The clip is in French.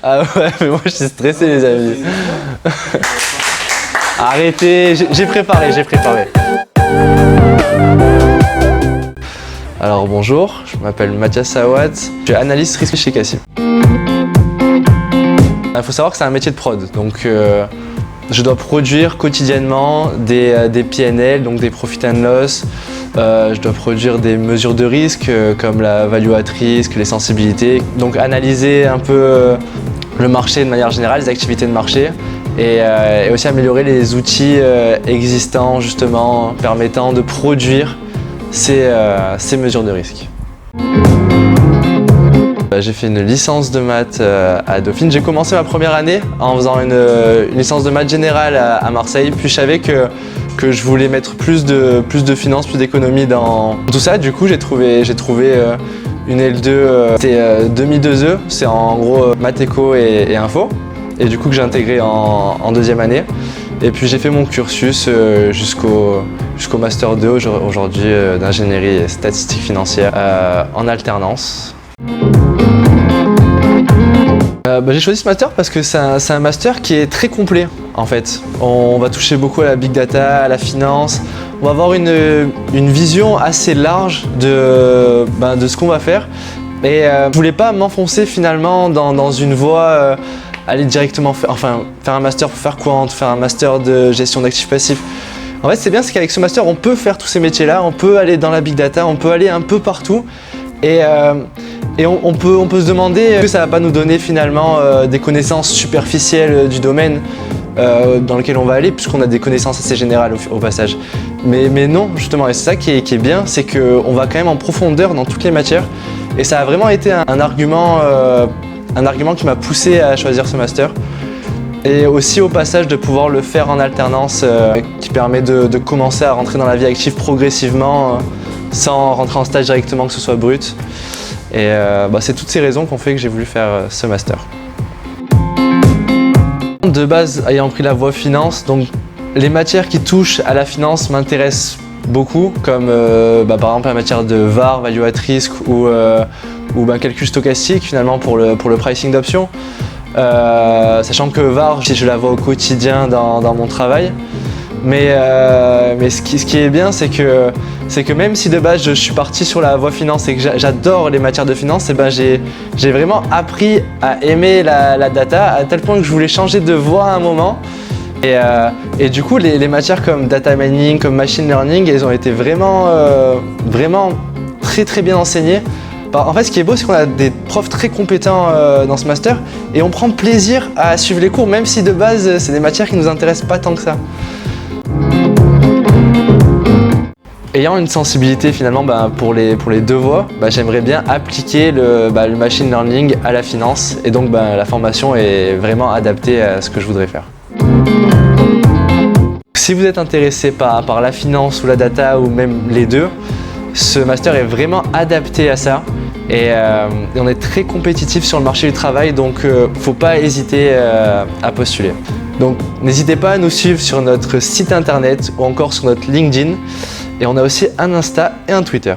Ah ouais, mais moi je suis stressé les amis. Arrêtez, j'ai préparé. Alors bonjour, je m'appelle Mathias Sawat, je suis analyste risque chez Cassim. Il faut savoir que c'est un métier de prod, donc je dois produire quotidiennement des PNL, donc des profit and loss. Je dois produire des mesures de risque comme la value at risk, les sensibilités. Donc analyser un peu le marché de manière générale, les activités de marché et aussi améliorer les outils existants justement permettant de produire ces mesures de risque. J'ai fait une licence de maths à Dauphine. J'ai commencé ma première année en faisant une licence de maths générale à Marseille, puis je savais que je voulais mettre plus de finances, plus d'économie dans tout ça. Du coup, j'ai trouvé une L2, c'était demi-2E, c'est en gros maths éco et info. Et du coup que j'ai intégré en deuxième année. Et puis j'ai fait mon cursus jusqu'au Master 2 aujourd'hui d'ingénierie et statistique financière en alternance. J'ai choisi ce master parce que c'est un master qui est très complet en fait. On va toucher beaucoup à la big data, à la finance. On va avoir une vision assez large de ce qu'on va faire. Et je voulais pas m'enfoncer finalement dans une voie, aller directement faire un master pour faire quant, faire un master de gestion d'actifs passifs. En fait, c'est bien, c'est qu'avec ce master, on peut faire tous ces métiers-là, on peut aller dans la big data, on peut aller un peu partout. Et on peut se demander est-ce que ça va pas nous donner finalement des connaissances superficielles du domaine dans lequel on va aller, puisqu'on a des connaissances assez générales au passage. Mais non, justement, et c'est ça qui est bien, c'est qu'on va quand même en profondeur dans toutes les matières. Et ça a vraiment été un argument qui m'a poussé à choisir ce master. Et aussi au passage de pouvoir le faire en alternance, qui permet de commencer à rentrer dans la vie active progressivement, sans rentrer en stage directement, que ce soit brut. Et c'est toutes ces raisons qui ont fait que j'ai voulu faire ce master. De base, ayant pris la voie finance, donc les matières qui touchent à la finance m'intéressent beaucoup, comme par exemple la matière de VAR, value at risk ou calcul stochastique finalement pour le pricing d'options. Sachant que VAR, je la vois au quotidien dans mon travail. Mais ce qui est bien, c'est que même si de base je suis parti sur la voie finance et que j'adore les matières de finance, j'ai vraiment appris à aimer la data à tel point que je voulais changer de voie à un moment. Et du coup, les matières comme data mining, comme machine learning, elles ont été vraiment très très bien enseignées. En fait, ce qui est beau, c'est qu'on a des profs très compétents dans ce master et on prend plaisir à suivre les cours, même si de base, c'est des matières qui ne nous intéressent pas tant que ça. Ayant une sensibilité finalement pour les deux voies, j'aimerais bien appliquer le machine learning à la finance et donc la formation est vraiment adaptée à ce que je voudrais faire. Si vous êtes intéressé par la finance ou la data ou même les deux, ce master est vraiment adapté à ça et on est très compétitif sur le marché du travail, donc faut pas hésiter à postuler. Donc n'hésitez pas à nous suivre sur notre site internet ou encore sur notre LinkedIn et on a aussi un Insta et un Twitter.